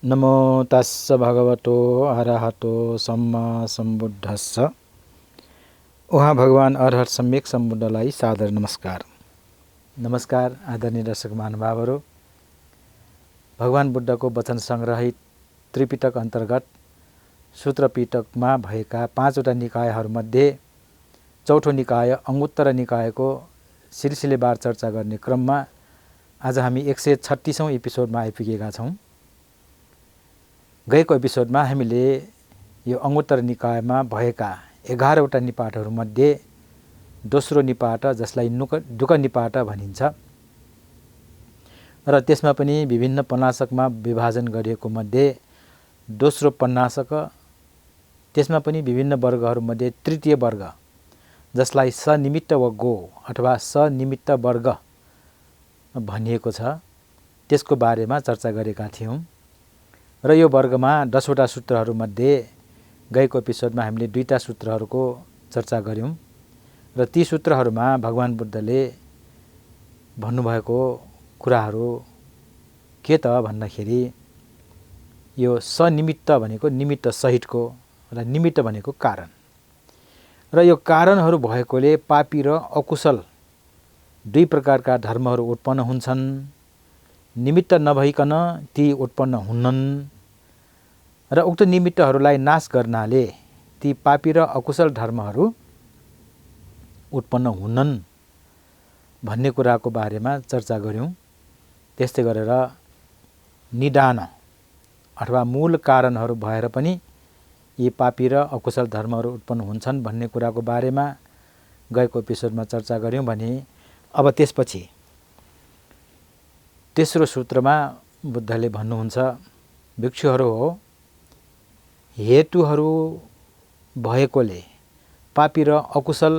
नमो तस्स भगवतो अरहतो सम्मा सम्बुद्धस्स। उहाँ भगवान अरहत सम्यक सम्बुद्धलाई सादर नमस्कार। नमस्कार आदरणीय दर्शक महानुभावहरू। भगवान बुद्धको वचन सङ्ग्रहित त्रिपिटक अन्तर्गत सूत्र पिटकमा भएका 5वटा निकायहरूमध्ये चौथो निकाय अङ्गुत्तर निकायको सिलसिलेवार चर्चा गर्ने क्रममा आज हामी 136औं एपिसोडमा आइपुगेका छौँ। गएको एपिसोडमा हामीले यो अङ्गुत्तर निकायमा भएका 11वटा निपातहरूमध्ये दोस्रो निपात जसलाई दुःख निपात भनिन्छ र त्यसमा पनि विभिन्न पन्नासकमा विभाजन गरिएको मध्ये दोस्रो पन्नासक, त्यसमा पनि विभिन्न वर्गहरूमध्ये तृतीय वर्ग जसलाई सनिमित्त व गो अथवा सनिमित्त वर्ग भनिएको छ, त्यसको बारेमा चर्चा गरेका थियौँ। र यो वर्गमा 10वटा सूत्रहरूमध्ये गएको एपिसोडमा हामीले 2टा सूत्रहरूको चर्चा गऱ्यौँ र ती सूत्रहरूमा भगवान बुद्धले भन्नुभएको कुराहरू के त भन्दाखेरि यो सनिमित्त भनेको निमित्त सहितको र निमित्त भनेको कारण र यो कारणहरू भएकोले पापी र अकुशल दुई प्रकारका धर्महरू उत्पन्न हुन्छन्। निमित्त नभइकन ती उत्पन्न हुन्नन् र उक्त निमित्तहरूलाई नाश गर्नाले ती पापी र अकुशल धर्महरू उत्पन्न हुन्नन् भन्ने कुराको बारेमा चर्चा गऱ्यौँ। त्यस्तै गरेर निदान अथवा मूल कारणहरू भएर पनि यी पापी र अकुशल धर्महरू उत्पन्न हुन्छन् भन्ने कुराको बारेमा गएको एपिसोडमा चर्चा गऱ्यौँ भने अब त्यसपछि तेस्रो सूत्रमा बुद्धले भन्नुहुन्छ, भिक्षुहरू हो, हेतुहरू भएकोले पापी र अकुशल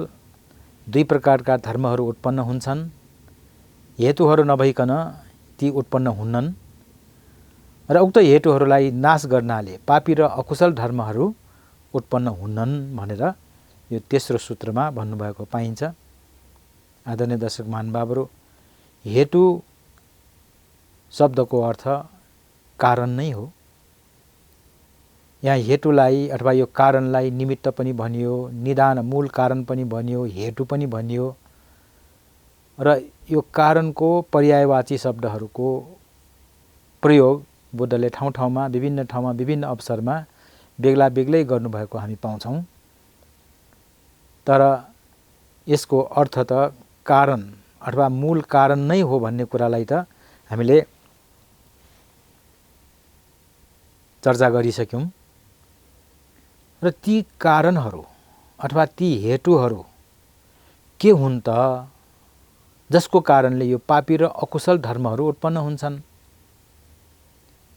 दुई प्रकारका धर्महरू उत्पन्न हुन्छन्। हेतुहरू नभइकन ती उत्पन्न हुन्नन् र उक्त हेतुहरूलाई नाश गर्नाले पापी र अकुशल धर्महरू उत्पन्न हुन्नन् भनेर यो तेस्रो सूत्रमा भन्नुभएको पाइन्छ। आदरणीय दर्शक महानुभावहरू, हेतु शब्दको अर्थ कारण नै हो। यहाँ हेतुलाई अथवा यो कारणलाई निमित्त पनि भनियो, निदान मूल कारण पनि भनियो, हेतु पनि भनियो र यो कारणको पर्यायवाची शब्दहरूको प्रयोग बुद्धले ठाउँ ठाउँमा विभिन्न अवसरमा बेग्ला बेग्लै गर्नुभएको हामी पाउँछौँ। तर यसको अर्थ त कारण अथवा मूल कारण नै हो भन्ने कुरालाई त हामीले चर्चा गरिसक्यौँ र ती कारणहरू अथवा ती हेतुहरू के हुन् त जसको कारणले यो पापी र अकुशल धर्महरू उत्पन्न हुन्छन्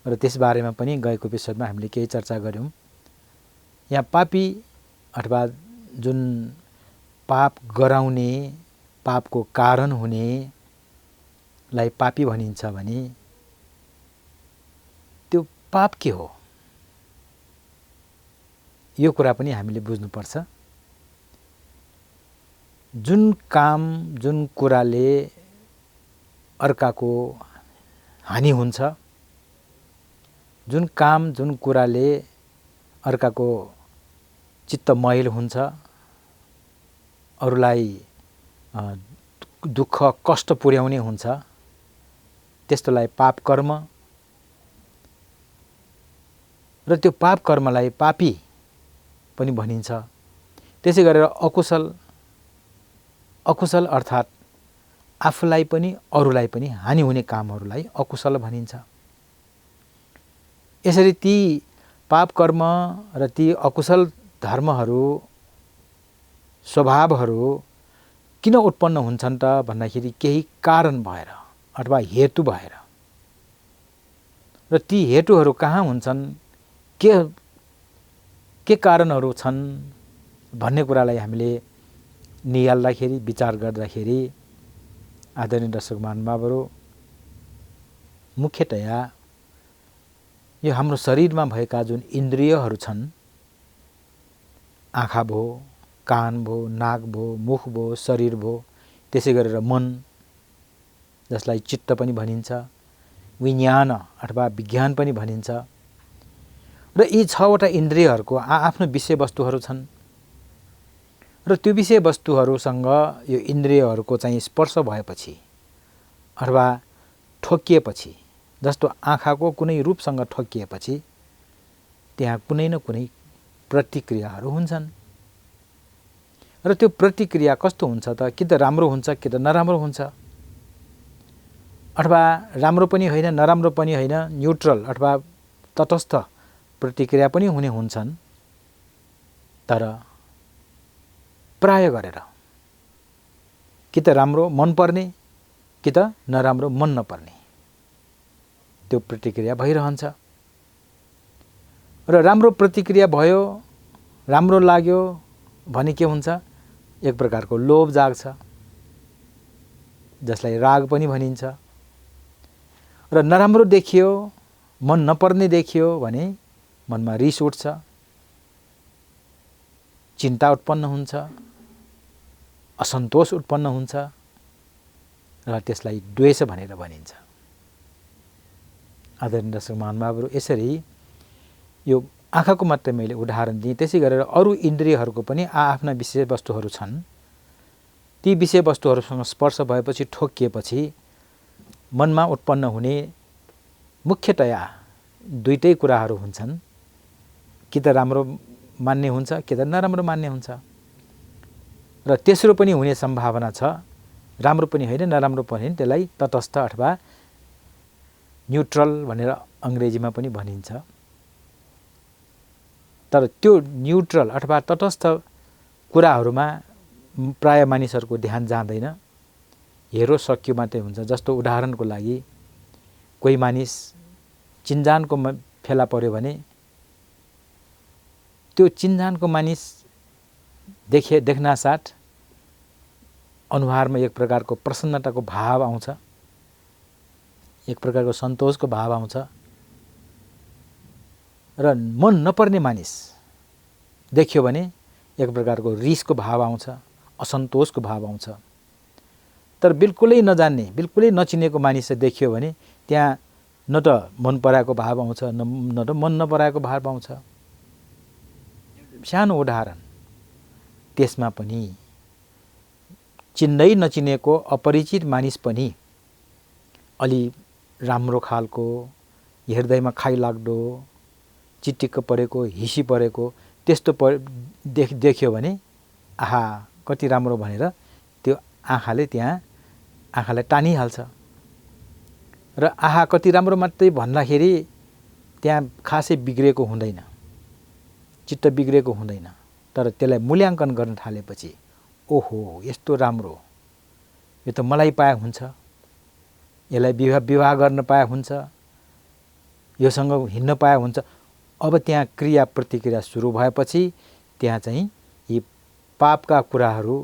र त्यसबारेमा पनि गएको एपिसोडमा हामीले केही चर्चा गऱ्यौँ। यहाँ पापी अथवा जुन पाप गराउने, पापको कारण हुनेलाई पापी भनिन्छ भने त्यो पाप के हो यो कुरा पनि हामीले बुझ्नुपर्छ। जुन काम जुन कुराले अर्काको हानि हुन्छ, जुन काम जुन कुराले अर्काको चित्त मैल हुन्छ, अरूलाई दुःख कष्ट पुर्याउने हुन्छ, त्यस्तोलाई पाप कर्म र त्यो पाप कर्मलाई पापी पनि भनिन्छ। त्यसै गरेर अकुशल अर्थात् आफूलाई पनि अरूलाई पनि हानि हुने कामहरूलाई अकुशल भनिन्छ। यसरी ती पाप कर्म र ती अकुशल धर्महरू स्वभावहरू किन उत्पन्न हुन्छन् त भन्दाखेरि केही कारण भएर अथवा हेतु भएर। र ती हेतुहरू कहाँ हुन्छन्, के कारणहरू छन् भन्ने कुरालाई हामीले निहाल्दाखेरि, विचार गर्दाखेरि आदरणीय दर्शक महानुभावहरू, मुख्यतया यो हाम्रो शरीरमा भएका जुन इन्द्रियहरू छन्, आँखा भो, कान भो, नाक भो, मुख भो, शरीर भो, त्यसै गरेर मन जसलाई चित्त पनि भनिन्छ, विज्ञान अथवा विज्ञान पनि भनिन्छ, र यी 6वटा इन्द्रियहरूको आफ्नो विषयवस्तुहरू छन् र त्यो विषयवस्तुहरूसँग यो इन्द्रियहरूको चाहिँ स्पर्श भएपछि अथवा ठोकिएपछि, जस्तो आँखाको कुनै रूपसँग ठोकिएपछि त्यहाँ कुनै न कुनै प्रतिक्रियाहरू हुन्छन् र त्यो प्रतिक्रिया कस्तो हुन्छ त, कि त राम्रो हुन्छ कि त नराम्रो हुन्छ, अथवा राम्रो पनि होइन नराम्रो पनि होइन, न्युट्रल अथवा तटस्थ प्रतिक्रिया पनि हुने हुन्छन्। तर प्राय गरेर कि त राम्रो मन पर्ने कि त नराम्रो मन नपर्ने त्यो प्रतिक्रिया भइरहन्छ। र राम्रो प्रतिक्रिया भयो, राम्रो लाग्यो भने के हुन्छ, एक प्रकारको लोभ जाग्छ, जसलाई राग पनि भनिन्छ। र नराम्रो देखियो, मन नपर्ने देखियो भने मनमा रिस उठ्छ, चिन्ता उत्पन्न हुन्छ, असन्तोष उत्पन्न हुन्छ र त्यसलाई द्वेष भनेर भनिन्छ। आदरणीय दर्शक महानुभावहरू, यसरी यो आँखाको मात्रै मैले उदाहरण दिएँ, त्यसै गरेर अरू इन्द्रियहरूको पनि आफ्ना विषयवस्तुहरू छन्। ती विषयवस्तुहरूसँग स्पर्श भएपछि, ठोकिएपछि मनमा उत्पन्न हुने मुख्यतया दुईटै कुराहरू हुन्छन्, कि त राम्रो मान्ने हुन्छ कि त नराम्रो मान्ने हुन्छ। र तेस्रो पनि हुने सम्भावना छ, राम्रो पनि होइन नराम्रो पनि होइन, त्यसलाई तटस्थ अथवा न्युट्रल भनेर अङ्ग्रेजीमा पनि भनिन्छ। तर त्यो न्युट्रल अथवा तटस्थ कुराहरूमा प्राय मानिसहरूको ध्यान जाँदैन, हेरो सक्यो मात्रै हुन्छ। जस्तो उदाहरणको लागि कोही मानिस चिन्जानको फेला पर्यो भने त्यो चिन्जानको मानिस देख्नासाथ अनुहारमा एक प्रकारको प्रसन्नताको भाव आउँछ, एक प्रकारको सन्तोषको भाव आउँछ। र मन नपर्ने मानिस देखियो भने एक प्रकारको रिसको भाव आउँछ, असन्तोषको भाव आउँछ। तर बिल्कुलै नजान्ने, बिल्कुलै नचिनेको मानिस देखियो भने त्यहाँ न त मन पराएको भाव आउँछ, न त मन नपराएको भाव आउँछ। सानो उदाहरण, त्यसमा पनि चिन्दै नचिनेको अपरिचित मानिस पनि अलि राम्रो खालको, हृदयमा खाइलाग्दो, चिटिक्क परेको, हिसी परेको त्यस्तो देखियो भने आहा कति राम्रो भनेर त्यो आँखाले टानिहाल्छ। र आहा कति राम्रो मात्रै भन्दाखेरि त्यहाँ खासै बिग्रेको हुँदैन, चित्त बिग्रेको हुँदैन। तर त्यसलाई मूल्याङ्कन गर्न थालेपछि ओहो यस्तो राम्रो, यो त मलाई पाए हुन्छ, यसलाई विवाह गर्न पाए हुन्छ, योसँग हिँड्न पाए हुन्छ। अब त्यहाँ क्रिया प्रतिक्रिया सुरु भएपछि त्यहाँ चाहिँ यी पापका कुराहरू,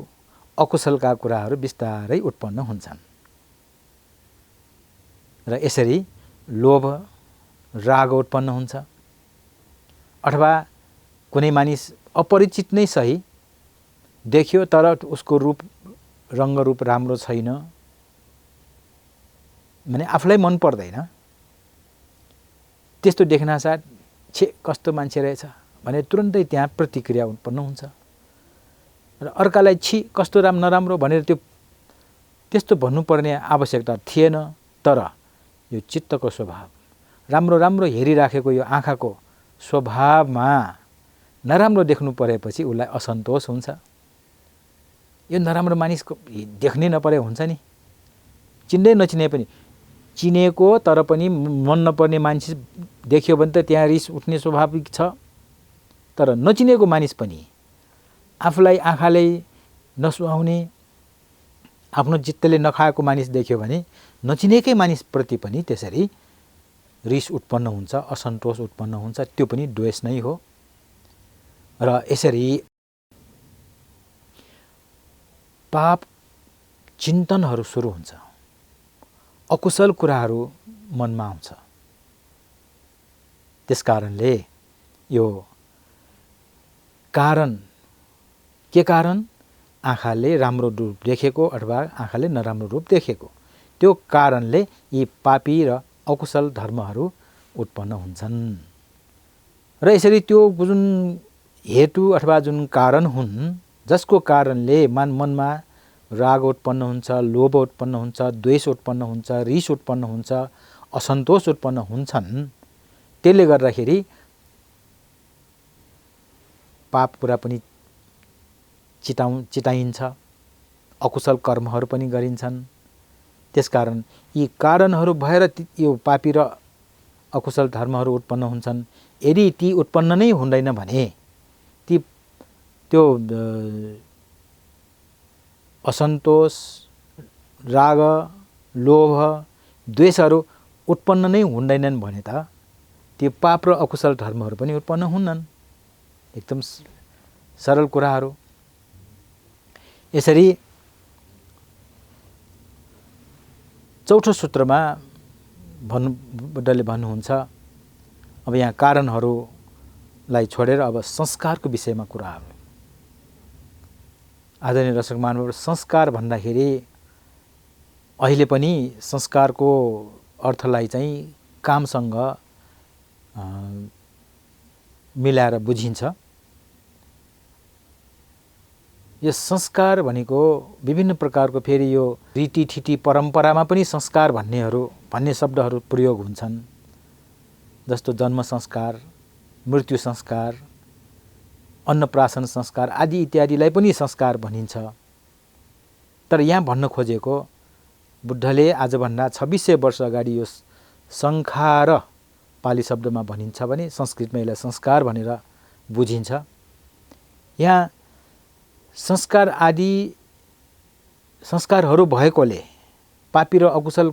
अकुशलका कुराहरू बिस्तारै उत्पन्न हुन्छन्। र यसरी लोभ, राग उत्पन्न हुन्छ। अथवा कुनै मानिस अपरिचित नै सही देखियो, तर उसको रूप रङ्गरूप राम्रो छैन भने आफूलाई मन पर्दैन, त्यस्तो देख्नासाथ छे कस्तो मान्छे रहेछ भने तुरन्तै त्यहाँ प्रतिक्रिया उत्पन्न हुन्छ। र अर्कालाई छि कस्तो नराम्रो भनेर त्यस्तो भन्नुपर्ने आवश्यकता थिएन। तर यो चित्तको स्वभाव, राम्रो राम्रो हेरिराखेको यो आँखाको स्वभावमा नराम्रो देख्नु परेपछि उसलाई असन्तोष हुन्छ। यो नराम्रो मानिसको देख्नै नपरे हुन्छ नि, चिन्दै नचिने पनि, चिनेको तर पनि मन नपर्ने मान्छे देखियो भने त त्यहाँ रिस उठ्ने स्वाभाविक छ। तर नचिनेको मानिस पनि आफूलाई आँखाले नसुहाउने, आफ्नो चित्तले नखाएको मानिस देख्यो भने नचिनेकै मानिसप्रति पनि त्यसरी रिस उत्पन्न हुन्छ, असन्तोष उत्पन्न हुन्छ। त्यो पनि द्वेष नै हो। र यसरी पाप चिन्तनहरू सुरु हुन्छ, अकुशल कुराहरू मनमा आउँछ। त्यसकारणले यो कारण के कारण, आँखाले राम्रो रूप देखेको अथवा आँखाले नराम्रो रूप देखेको, त्यो कारणले यी पापी र अकुशल धर्महरू उत्पन्न हुन्छन्। र यसरी त्यो जुन हेतु अथवा जुन कारण हुन् जसको कारणले मनमा राग उत्पन्न हुन्छ, लोभ उत्पन्न हुन्छ, द्वेष उत्पन्न हुन्छ, रिस उत्पन्न हुन्छ, असन्तोष उत्पन्न हुन्छन्, त्यसले गर्दाखेरि पाप कुरा पनि चिताइन्छ, अकुशल कर्महरू पनि गरिन्छन्। त्यसकारण यी कारणहरू भएर यो पापी र अकुशल धर्महरू उत्पन्न हुन्छन्। यदि ती उत्पन्न नै हुँदैन भने त्यो असन्तोष, राग, लोभ, द्वेषहरू उत्पन्न नै हुँदैनन् भने त त्यो पाप र अकुशल धर्महरू पनि उत्पन्न हुन्नन्। एकदम सरल कुराहरू। यसरी चौथो सूत्रमा बुद्धले भन्नुहुन्छ, अब यहाँ कारणहरूलाई छोडेर अब संस्कारको विषयमा कुराहरू। आदरणीय दर्शक महानुभाव, संस्कार भन्दाखेरि अहिले पनि संस्कारको अर्थलाई चाहिँ कामसँग मिलाएर बुझिन्छ। यो संस्कार भनेको विभिन्न प्रकारको, फेरि यो रीतिथिति परम्परामा पनि संस्कार भन्ने शब्दहरू प्रयोग हुन्छन्। जस्तो जन्म संस्कार, मृत्यु संस्कार, अन्नप्राशन संस्कार आदि इत्यादिलाई पनि संस्कार भनिन्छ। तर यहाँ भन्न खोजेको, बुद्धले आजभन्दा 2600 वर्ष अगाडि यो संखार पाली शब्दमा भनिन्छ भने संस्कृतमा यसलाई संस्कार भनेर बुझिन्छ। यहाँ संस्कार आदि संस्कारहरू भएकोले पापी र अकुशल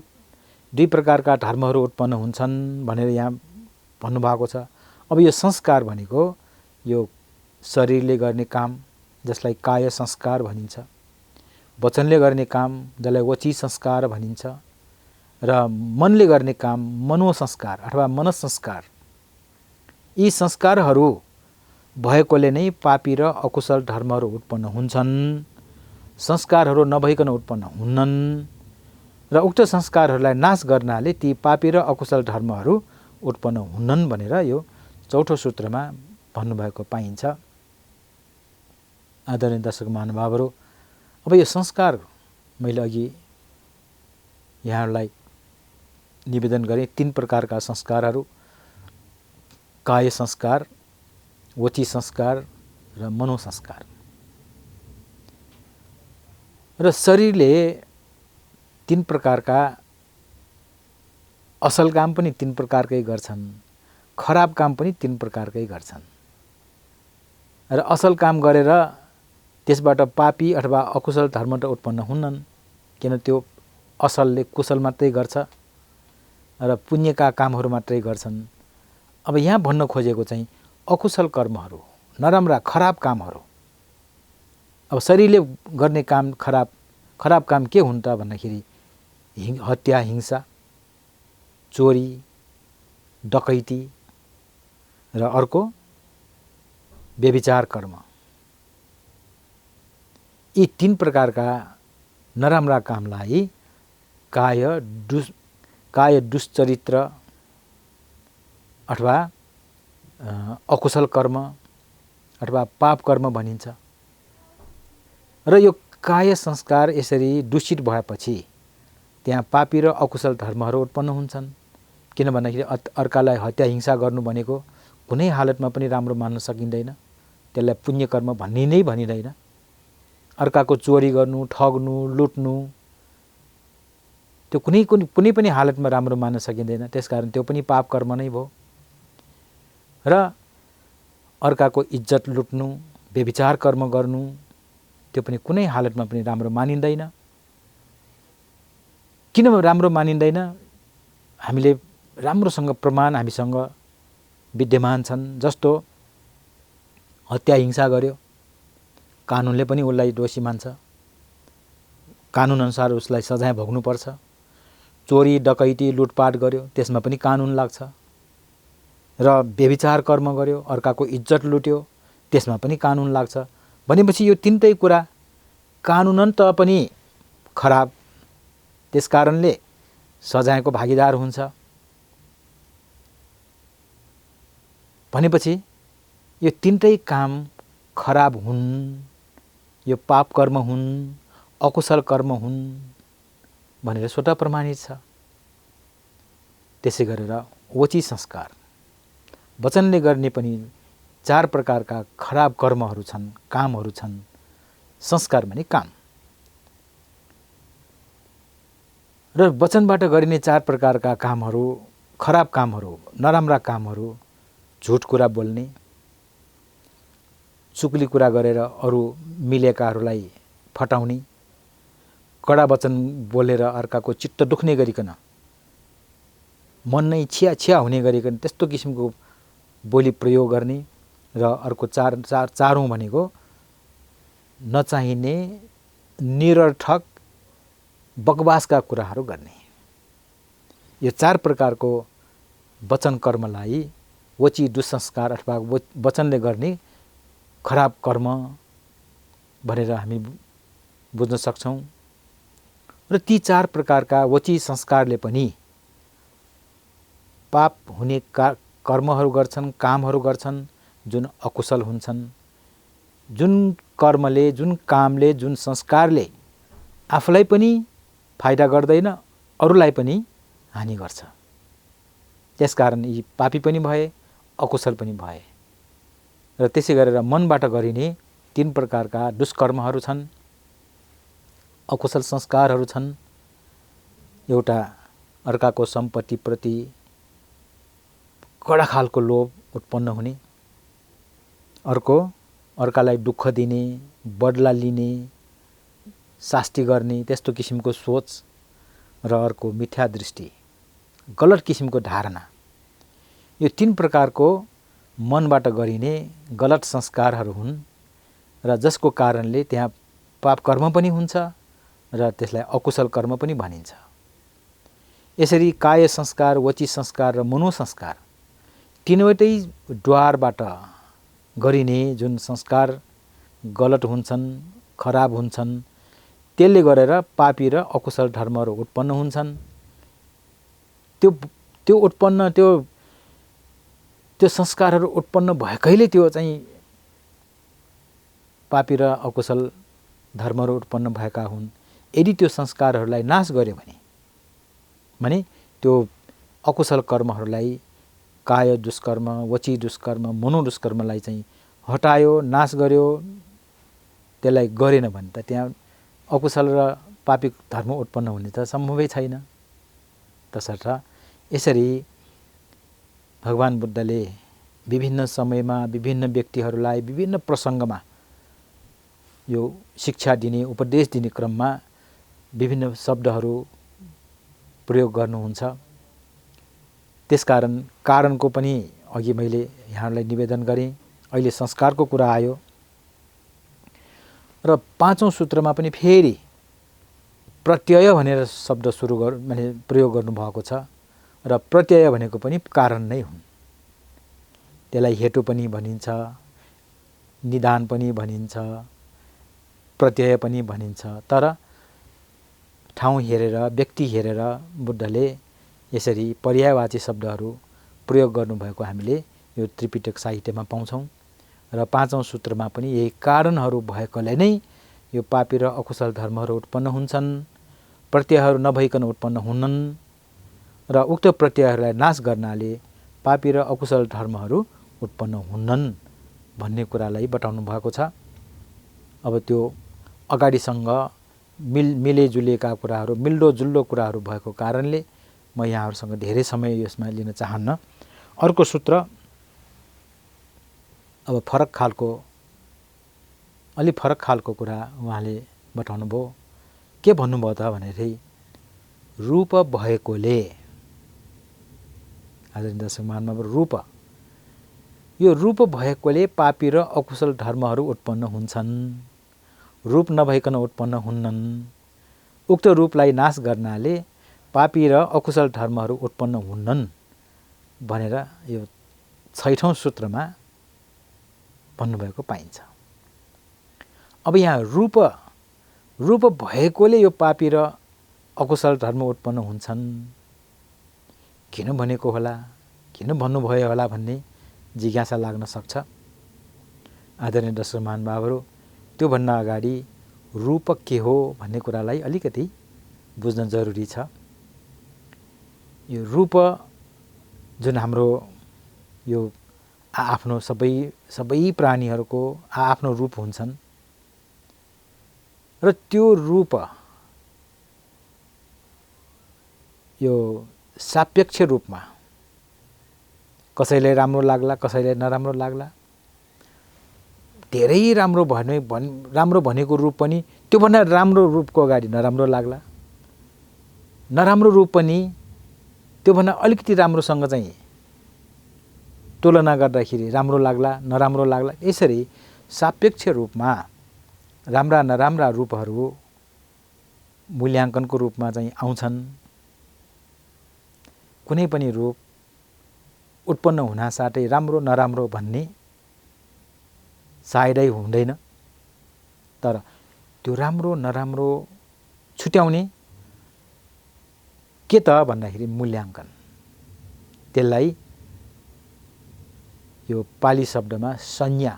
दुई प्रकारका धर्महरू उत्पन्न हुन्छन् भनेर यहाँ भन्नुभएको छ। अब यो संस्कार भनेको यो शरीरले गर्ने काम जसलाई काय संस्कार भनिन्छ, वचनले गर्ने काम जसलाई वची संस्कार भनिन्छ, र मनले गर्ने काम मनोसंस्कार अथवा मनसंस्कार। यी संस्कारहरू भएकोले नै पापी र अकुशल धर्महरू उत्पन्न हुन्छन्। संस्कारहरू नभइकन उत्पन्न हुन्नन् र उक्त संस्कारहरूलाई नाश गर्नाले ती पापी र अकुशल धर्महरू उत्पन्न हुन्नन् भनेर यो चौथो सूत्रमा भन्नुभएको पाइन्छ। आदरणीय दर्शक महानुभावहरू, अब यो संस्कार मैले अघि यहाँहरूलाई निवेदन गरेँ। 3 प्रकारका संस्कारहरू, काय संस्कार, वची संस्कार र मनोसंस्कार। र शरीरले 3 प्रकारका असल काम पनि 3 प्रकारकै गर्छन्, खराब काम पनि 3 प्रकारकै गर्छन्। र असल काम गरेर त्यसबाट पापी अथवा अकुशल धर्म त उत्पन्न हुन्नन्, किन त्यो असलले कुशल मात्रै गर्छ र पुण्यका कामहरू मात्रै गर्छन्। अब यहाँ भन्न खोजेको चाहिँ अकुशल कर्महरू, नराम्रा खराब कामहरू। अब शरीरले गर्ने काम खराब काम के हुन् त भन्दाखेरि हत्या, हिंसा, चोरी, डकैती र अर्को व्यभिचार कर्म। यी 3 प्रकारका नराम्रा कामलाई काय दुश्चरित्र अथवा अकुशल कर्म अथवा पाप कर्म भनिन्छ। र यो काय संस्कार यसरी दूषित भएपछि त्यहाँ पापी र अकुशल धर्महरू उत्पन्न हुन्छन्। किन भन्दाखेरि अर्कालाई हत्या हिंसा गर्नु भनेको कुनै हालतमा पनि राम्रो मान्न सकिँदैन, त्यसलाई पुण्य कर्म भन्ने नै भनिँदैन। अर्काको चोरी गर्नु, ठग्नु, लुट्नु त्यो कुनै पनि हालतमा राम्रो मान्न सकिँदैन। त्यसकारण त्यो पनि पाप कर्म नै भयो। र अर्काको इज्जत लुट्नु, व्यभिचार कर्म गर्नु त्यो पनि कुनै हालतमा पनि राम्रो मानिँदैन। किन राम्रो मानिँदैन? हामीले राम्रोसँग प्रमाण हामीसँग विद्यमान छन्। जस्तो हत्या हिंसा गर्यो, कानुनले पनि उसलाई दोषी मान्छ, कानुनअनुसार उसलाई सजाय भोग्नुपर्छ। चोरी डकैती लुटपाट गर्यो, त्यसमा पनि कानुन लाग्छ। र व्यभिचार कर्म गर्यो, अर्काको इज्जत लुट्यो, त्यसमा पनि कानुन लाग्छ। भनेपछि यो 3टै कुरा कानुनन त पनि खराब, त्यसकारणले सजायको भागीदार हुन्छ। भनेपछि यो तीनटै काम खराब हुन्, यो पाप कर्म हुन्, अकुशल कर्म हुन् भनेर स्वतः प्रमाणित छ। त्यसै गरेर वची संस्कार, वचनले गर्ने पनि 4 प्रकारका खराब कर्महरू छन्, कामहरू छन्। संस्कार भने काम र वचनबाट गरिने 4 प्रकारका कामहरू, खराब कामहरू, नराम्रा कामहरू, झुट कुरा बोल्ने, चुगली कुरा गरेर अरू मिलेकाहरूलाई फटाउने, कडा वचन बोलेर अर्काको चित्त दुख्ने गरिकन, मन नै छिया छिया हुने गरिकन त्यस्तो किसिमको बोली प्रयोग गर्ने र अर्को चारौं भनेको नचाहिने निरर्थक बकवासका कुराहरू गर्ने। यो 4 प्रकारको वचन कर्मलाई वची दुसंस्कार अथवा वचनले गर्ने खराब कर्म भनेर हामी बुझ्न सक्छौं। र ती 4 प्रकारका वची संस्कारले पनि पाप हुने कर्महरू गर्छन्, कामहरू गर्छन् जुन अकुशल हुन्छन्। जुन कर्मले, जुन कामले, जुन संस्कारले आफूलाई पनि फाइदा गर्दैन, अरूलाई पनि हानि गर्छ। त्यसकारण यी पापी पनि भए, अकुशल पनि भए। र त्यसै गरेर मनबाट गरिने 3 प्रकारका दुष्कर्महरू छन्, अकुशल संस्कारहरू छन्। एउटा अर्काको सम्पत्तिप्रति कडा खालको लोभ उत्पन्न हुने, अर्को अर्कालाई दुःख दिने, बदला लिने, शास्ति गर्ने त्यस्तो किसिमको सोच, र अर्को मिथ्या दृष्टि, गलत किसिमको धारणा। यो 3 प्रकारको मनबाट गरिने गलत संस्कारहरू हुन् र जसको कारणले त्यहाँ पाप कर्म पनि हुन्छ र त्यसलाई अकुशल कर्म पनि भनिन्छ। यसरी काय संस्कार, वची संस्कार र मनोसंस्कार तीनवटै द्वारबाट गरिने जुन संस्कार गलत हुन्छन्, खराब हुन्छन्, त्यसले गरेर पापी र अकुशल धर्महरू उत्पन्न हुन्छन्। त्यो उत्पन्न त्यो संस्कारहरू उत्पन्न भएकैले त्यो चाहिँ पापी र अकुशल धर्महरू उत्पन्न भएका हुन्। यदि त्यो संस्कारहरूलाई नाश गर्यो भने त्यो अकुशल कर्महरूलाई, काय दुष्कर्म, वची दुष्कर्म, मनोदुष्कर्मलाई चाहिँ हटायो, नाश गर्यो, त्यसलाई गरेन भने त त्यहाँ अकुशल र पापी धर्म उत्पन्न हुने त सम्भवै छैन। तसर्थ यसरी भगवान बुद्धले विभिन्न समयमा विभिन्न व्यक्तिहरूलाई विभिन्न प्रसङ्गमा यो शिक्षा दिने, उपदेश दिने क्रममा विभिन्न शब्दहरू प्रयोग गर्नुहुन्छ। त्यसकारण कारणको पनि अघि मैले यहाँलाई निवेदन गरेँ। अहिले संस्कारको कुरा आयो र 5औं सूत्रमा पनि फेरि प्रत्यय भनेर शब्द माने प्रयोग गर्नुभएको छ र प्रत्यय भनेको पनि कारण नै हुन्। त्यसलाई हेतु पनि भनिन्छ, निदान पनि भनिन्छ, प्रत्यय पनि भनिन्छ। तर ठाउँ हेरेर, व्यक्ति हेरेर बुद्धले यसरी पर्यायवाची शब्दहरू प्रयोग गर्नुभएको हामीले यो त्रिपिटक साहित्यमा पाउँछौँ। र 5औं सूत्रमा पनि यही कारणहरू भएकोले नै यो पापी र अकुशल धर्महरू उत्पन्न हुन्छन्, प्रत्ययहरू नभइकन उत्पन्न हुनन् र उक्त प्रत्ययहरूलाई नाश गर्नाले पापी र अकुशल धर्महरू उत्पन्न हुन्नन् भन्ने कुरालाई बताउनु भएको छ। अब त्यो अगाडिसँग मिलेजुलेका कुराहरू, मिल्दोजुल्दो कुराहरू भएको कारणले म यहाँहरूसँग धेरै समय यसमा लिन चाहन्न। अर्को सूत्र अब अलि फरक खालको कुरा उहाँले बताउनु भयो। के भन्नुभयो त भनेदेखि रूप भएकोले, आदरणीय दर्शक महानुभाव, यो रूप भएकोले पापी र अकुशल धर्महरू उत्पन्न हुन्छन्, रूप नभइकन उत्पन्न हुन्नन्। उक्त रूपलाई नाश गर्नाले पापी र अकुशल धर्महरू उत्पन्न हुन्नन् भनेर यो 6औं सूत्रमा भन्नुभएको पाइन्छ। अब यहाँ रूप भएकोले यो पापी र अकुशल धर्म उत्पन्न हुन्छन् किन भनेको होला, किन भन्नुभयो होला भन्ने जिज्ञासा लाग्न सक्छ। आदरणीय दर्शक महानुभावहरू, त्योभन्दा अगाडि रूप के हो भन्ने कुरालाई अलिकति बुझ्न जरुरी छ। यो रूप जुन हाम्रो यो आफ्नो सबै प्राणीहरूको आफ्नो रूप हुन्छन् र त्यो रूप यो सापेक्ष रूपमा कसैलाई राम्रो लाग्ला, कसैलाई नराम्रो लाग्ला। धेरै राम्रो भनेको रूप पनि त्योभन्दा राम्रो रूपको अगाडि नराम्रो लाग्ला, नराम्रो रूप पनि त्योभन्दा अलिकति राम्रोसँग चाहिँ तुलना गर्दाखेरि राम्रो लाग्ला, नराम्रो लाग्ला। यसरी सापेक्ष रूपमा राम्रा नराम्रा रूपहरू मूल्याङ्कनको रूपमा चाहिँ आउँछन्। कुनै पनि रूप उत्पन्न हुनासाथै राम्रो नराम्रो भन्ने सायदै हुँदैन, तर त्यो राम्रो नराम्रो छुट्याउने के त भन्दाखेरि मूल्याङ्कन। त्यसलाई यो पाली शब्दमा संज्ञा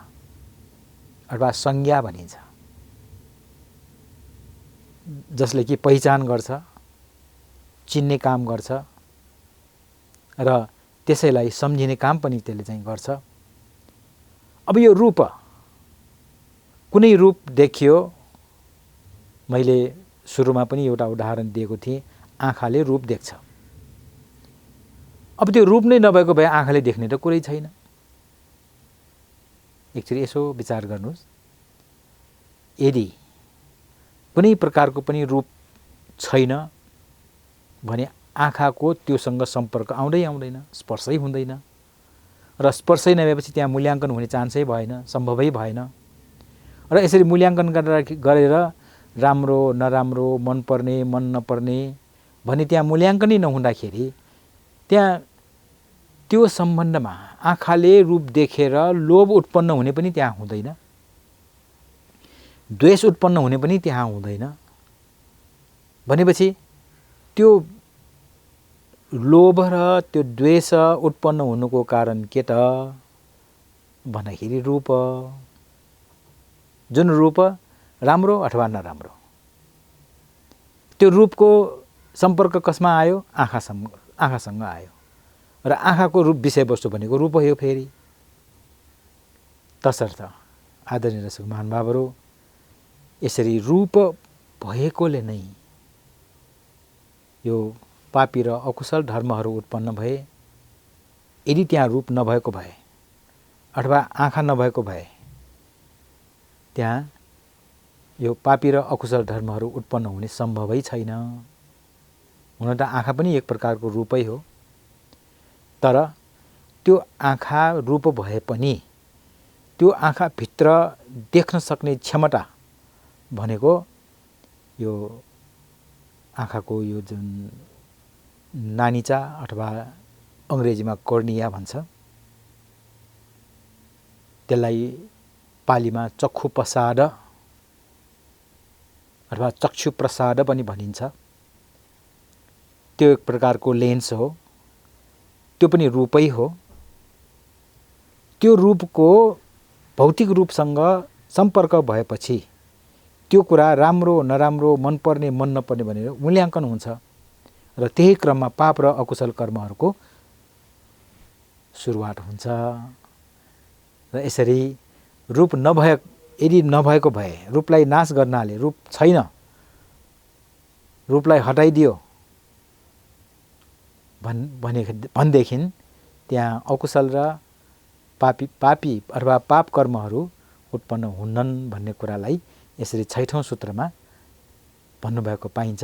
अथवा संज्ञा भनिन्छ, जसले कि पहिचान गर्छ, चिन्ने काम गर्छ र त्यसैलाई सम्झिने काम पनि त्यसले चाहिँ गर्छ। अब यो रूप, कुनै रूप देखियो, मैले सुरुमा पनि एउटा उदाहरण दिएको थिएँ, आँखाले रूप देख्छ। अब त्यो रूप नै नभएको भए आँखाले देख्ने त कुरै छैन। एकचोटि यसो विचार गर्नुहोस्, यदि कुनै प्रकारको पनि रूप छैन भने आँखाको त्योसँग सम्पर्क आउँदैन, स्पर्शै हुँदैन र स्पर्शै नभएपछि त्यहाँ मूल्याङ्कन हुने चान्सै भएन, सम्भवै भएन। र यसरी मूल्याङ्कन गरेर राम्रो नराम्रो, मनपर्ने मन नपर्ने भन्ने त्यहाँ मूल्याङ्कनै नहुँदाखेरि त्यहाँ त्यो सम्बन्धमा आँखाले रूप देखेर लोभ उत्पन्न हुने पनि त्यहाँ हुँदैन, द्वेष उत्पन्न हुने पनि त्यहाँ हुँदैन। भनेपछि त्यो लोभ र त्यो द्वेष उत्पन्न हुनुको कारण के त भन्दाखेरि रूप। जुन रूप राम्रो अथवा नराम्रो, त्यो रूपको सम्पर्क कसमा आयो? आँखासँग आयो र आँखाको रूप विषयवस्तु भनेको रूप हो। फेरि तसर्थ आदरणीय दर्शक महानुभावहरू, यसरी रूप भएकोले नै यो पापी र अकुशल धर्महरू उत्पन्न भए। यदि त्यहाँ रूप नभएको भए अथवा आँखा नभएको भए त्यहाँ यो पापी र अकुशल धर्महरू उत्पन्न हुने सम्भवै छैन। हुन त आँखा पनि एक प्रकारको रूपै हो, तर त्यो आँखा रूप भए पनि त्यो आँखाभित्र देख्न सक्ने क्षमता भनेको यो आँखाको यो जुन नानीचा अथवा अङ्ग्रेजीमा कर्निया भन्छ, त्यसलाई पालीमा चक्षु प्रसाद अथवा चक्षु प्रसाद पनि भनिन्छ। त्यो एक प्रकारको लेन्स हो, त्यो पनि रूपै हो। त्यो रूपको भौतिक रूपसँग सम्पर्क भएपछि त्यो कुरा राम्रो नराम्रो, मनपर्ने मन नपर्ने भनेर मूल्याङ्कन हुन्छ र त्यही क्रममा पाप र अकुशल कर्महरूको सुरुवात हुन्छ। र यसरी रूप यदि नभएको भए, रूपलाई नाश गर्नाले, रूप छैन, रूपलाई हटाइदियो भनेदेखि त्यहाँ अकुशल र पापी अथवा पाप कर्महरू उत्पन्न हुन्नन् भन्ने कुरालाई यसरी 6औं सूत्रमा भन्नुभएको पाइन्छ।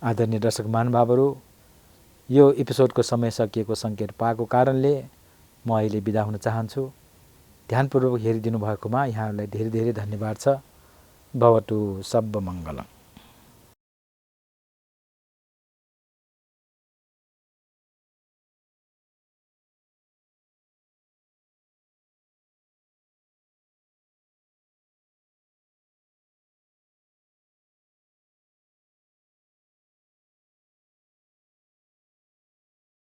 आदरणीय दर्शक महानुभावहरू, यो एपिसोडको समय सकिएको सङ्केत पाएको कारणले म अहिले बिदा हुन चाहन्छु। ध्यानपूर्वक हेरिदिनु भएकोमा यहाँहरूलाई धेरै धेरै धन्यवाद छ। भवतु सब मङ्गलम्।